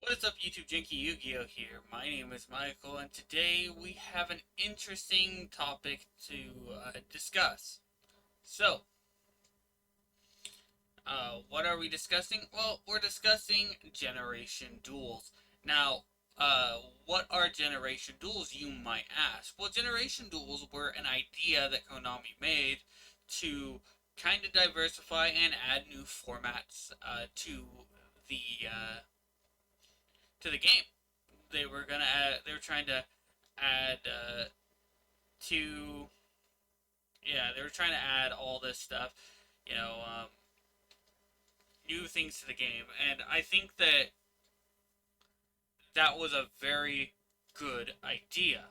What is up, YouTube? JankyYGO here. My name is Michael, and today we have an interesting topic to discuss. So, what are we discussing? Well, we're discussing Generation Duels. Now, what are Generation Duels, you might ask? Well, Generation Duels were an idea that Konami made to kind of diversify and add new formats the uh, to the game. They were trying to add to yeah, they were trying to add all this stuff, you know, new things to the game, and I think that that was a very good idea.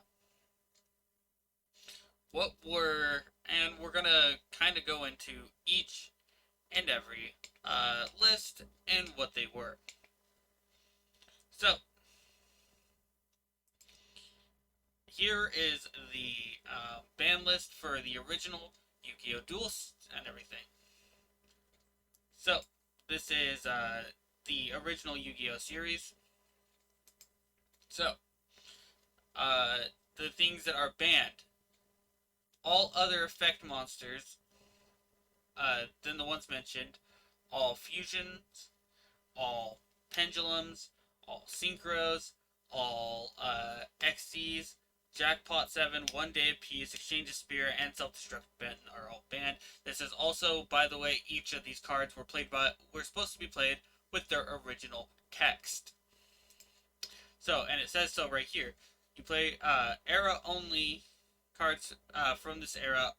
And we're gonna kind of go into each and every list and what they were. So here is the ban list for the original Yu-Gi-Oh! Duels and everything. So, this is the original Yu-Gi-Oh! Series. So, the things that are banned. All other effect monsters than the ones mentioned. All fusions, all pendulums, all synchros, all XCs, Jackpot 7, 1 day apiece, Exchange of Spirit, and Self-Destruct are all banned. This is also, by the way, each of these cards were supposed to be played with their original text. So, and it says so right here. You play era only cards from this era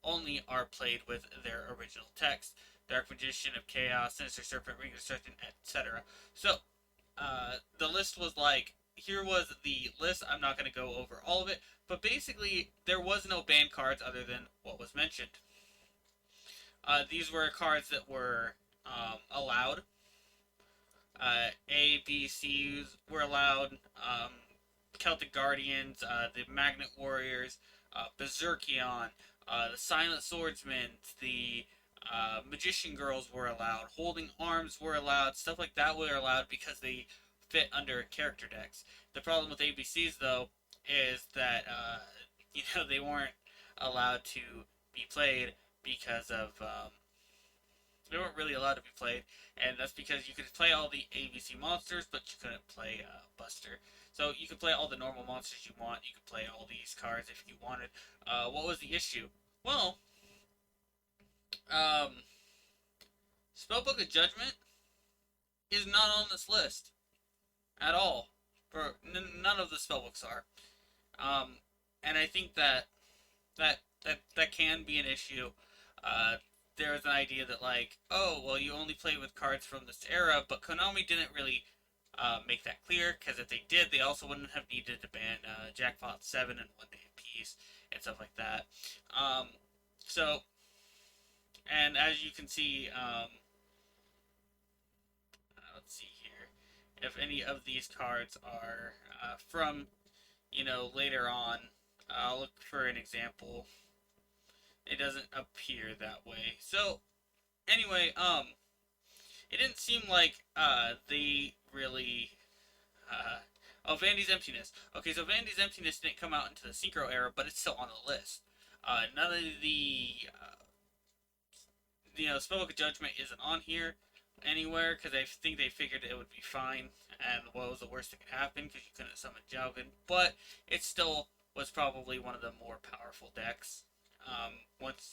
only are played with their original text. Dark Magician of Chaos, Sinister Serpent, Ring of Serpent, etc. So, the list was like, here was the list. I'm not going to go over all of it, but basically, there was no banned cards other than what was mentioned. These were cards that were allowed. A, B, C's were allowed. Celtic Guardians, the Magnet Warriors, Berserkion, the Silent Swordsmen, the Magician Girls were allowed. Holding Arms were allowed. Stuff like that were allowed because they fit under character decks. The problem with ABCs, though, is that they weren't allowed to be played because of they weren't really allowed to be played, and that's because you could play all the ABC monsters, but you couldn't play Buster. So you could play all the normal monsters you want. You could play all these cards if you wanted. What was the issue? Well, um, Spellbook of Judgment is not on this list at all. For none of the spellbooks are, um, and I think that can be an issue. There's an idea that, like, oh, well, you only play with cards from this era, but Konami didn't really make that clear, because if they did, they also wouldn't have needed to ban Jackpot 7 and 1 day apiece and stuff like that. So, and as you can see, let's see here, if any of these cards are from, later on, I'll look for an example. It doesn't appear that way. So, anyway, it didn't seem like they really. Oh, Vandy's Emptiness. Okay, so Vandy's Emptiness didn't come out into the Synchro era, but it's still on the list. None of the. Spellbook of Judgment isn't on here anywhere because I think they figured it would be fine, and what was the worst that could happen because you couldn't summon Jowgen, but it still was probably one of the more powerful decks.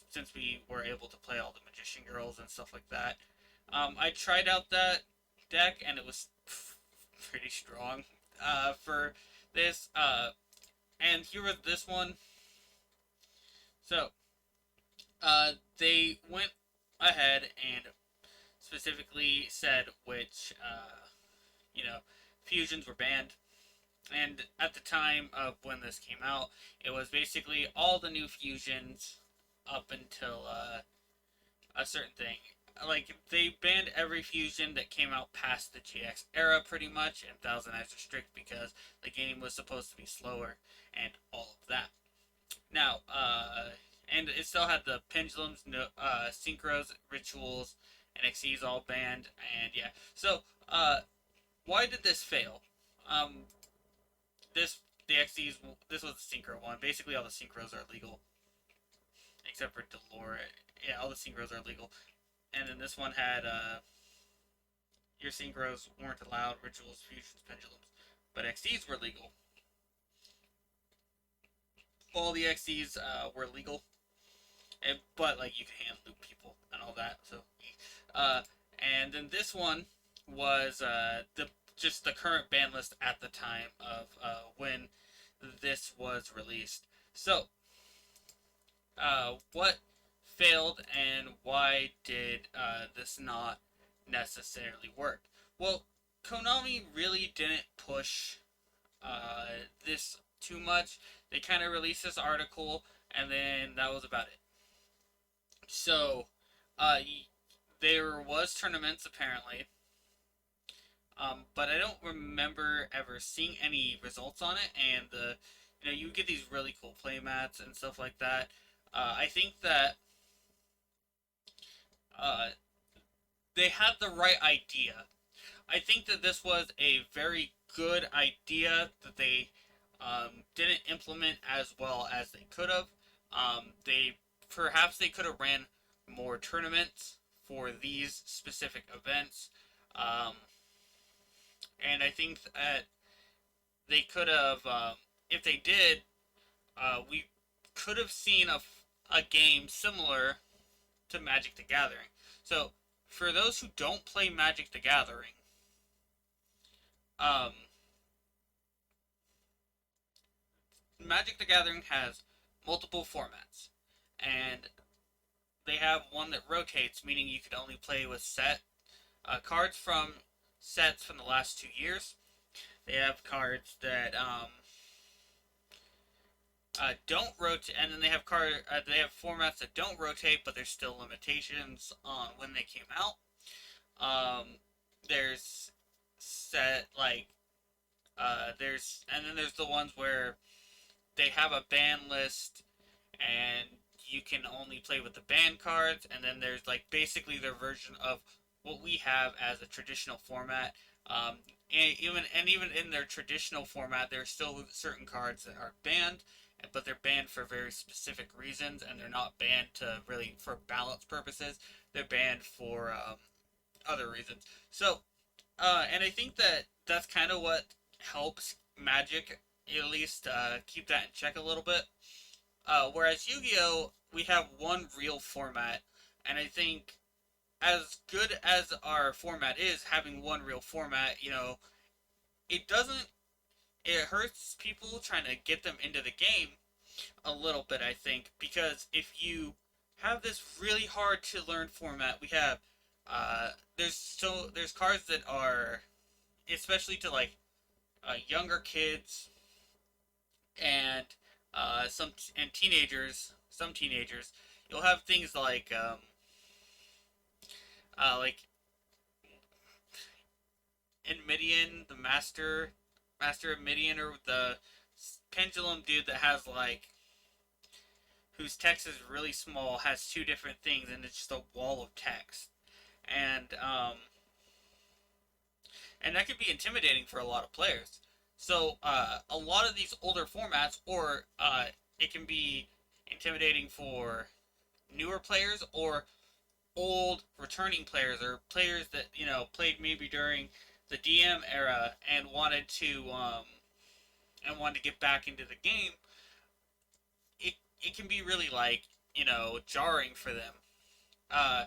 Since we were able to play all the Magician Girls and stuff like that. I tried out that deck and it was pretty strong for this. And here was this one. So they went ahead and specifically said which fusions were banned. And at the time of when this came out, it was basically all the new fusions up until a certain thing. Like, they banned every fusion that came out past the GX era, pretty much, and Thousand Eyes are strict because the game was supposed to be slower and all of that. Now, and it still had the pendulums, synchros, rituals, and XCs all banned, and yeah. So, why did this fail? Um, this the XDs. This was the synchro one. Basically, all the synchros are legal except for Delore. Yeah, all the synchros are legal. And then this one had your synchros weren't allowed, rituals, fusions, pendulums, but XDs were legal. All the XDs were legal, but like you can hand loop people and all that. So, uh, and then this one was the just the current ban list at the time of when this was released. So, what failed and why did this not necessarily work? Well, Konami really didn't push this too much. They kind of released this article, and then that was about it. So, uh, there was tournaments apparently, but I don't remember ever seeing any results on it. And you get these really cool playmats and stuff like that. I think that uh, they had the right idea. I think that this was a very good idea that they didn't implement as well as they could have. They perhaps they could have ran more tournaments for these specific events, um, and I think that they could have, if they did, we could have seen a game similar to Magic the Gathering. So, for those who don't play Magic the Gathering, um, Magic the Gathering has multiple formats, and they have one that rotates, meaning you could only play with set cards from sets from the last 2 years. They have cards that don't rotate, and then they have formats that don't rotate, but there's still limitations on when they came out. Um, there's set like and then there's the ones where they have a ban list and you can only play with the ban cards, and then there's like basically their version of what we have as a traditional format. And even in their traditional format, there are still certain cards that are banned, but they're banned for very specific reasons, and they're not banned to really for balance purposes. They're banned for other reasons. So, and I think that that's kind of what helps Magic at least keep that in check a little bit. Whereas Yu-Gi-Oh, we have one real format, and I think as good as our format is, having one real format, it doesn't. It hurts people trying to get them into the game a little bit, I think, because if you have this really hard to learn format, we have there's cards that are especially to like younger kids and some teenagers. You'll have things like Midian, the master of Midian, or the pendulum dude that has like whose text is really small, has two different things, and it's just a wall of text. And and that could be intimidating for a lot of players. So a lot of these older formats, or it can be intimidating for newer players or old returning players, or players that played maybe during the DM era and wanted to get back into the game. It can be really like jarring for them. Uh,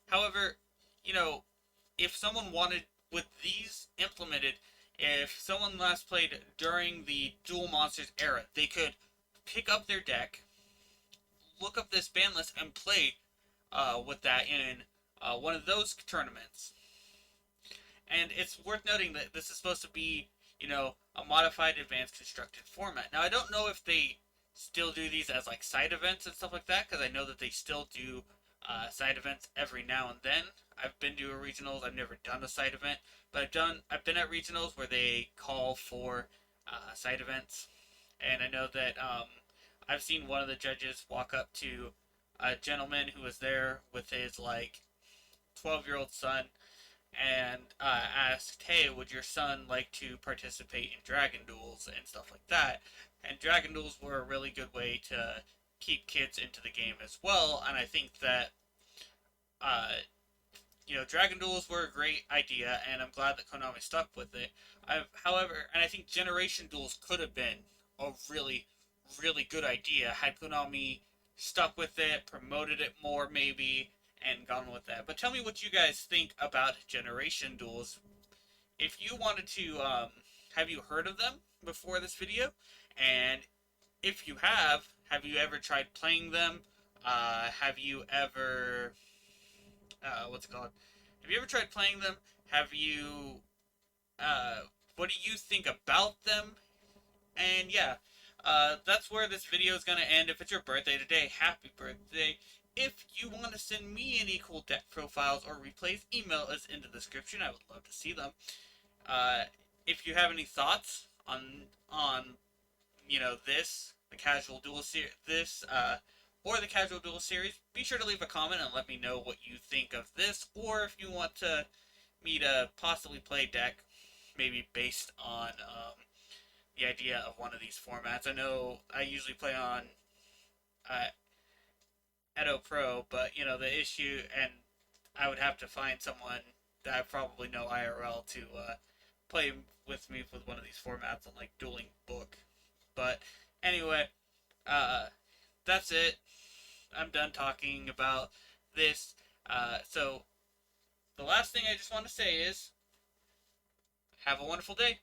However, you know if someone wanted with these implemented, if someone last played during the Duel Monsters era, they could pick up their deck, look up this ban list, and play with that in one of those tournaments. And it's worth noting that this is supposed to be, a modified advanced constructed format. Now, I don't know if they still do these as like side events and stuff like that, because I know that they still do side events every now and then. I've been to a regionals. I've never done a side event, but I've been at regionals where they call for side events, and I know that I've seen one of the judges walk up to a gentleman who was there with his like 12-year-old son and asked, "Hey, would your son like to participate in Dragon Duels and stuff like that?" And Dragon Duels were a really good way to keep kids into the game as well. And I think that uh, Dragon Duels were a great idea, and I'm glad that Konami stuck with it. However, and I think Generation Duels could have been a really, really good idea had Konami stuck with it, promoted it more, maybe, and gone with that. But tell me what you guys think about Generation Duels. If you wanted to, have you heard of them before this video? And if you have you ever tried playing them? Have you ever what's it called? Have you ever tried playing them? Have you uh, what do you think about them? And yeah, that's where this video is gonna end. If it's your birthday today, happy birthday! If you want to send me any cool deck profiles or replays, email is in the description. I would love to see them. Uh, if you have any thoughts on this the casual duel series or the casual duel series, be sure to leave a comment and let me know what you think of this, or if you want me to possibly play deck maybe based on the idea of one of these formats. I know I usually play on uh, Edo Pro, but the issue, and I would have to find someone that I probably know IRL to play with me with one of these formats on like Dueling Book. But anyway, uh, that's it. I'm done talking about this. So the last thing I just want to say is have a wonderful day.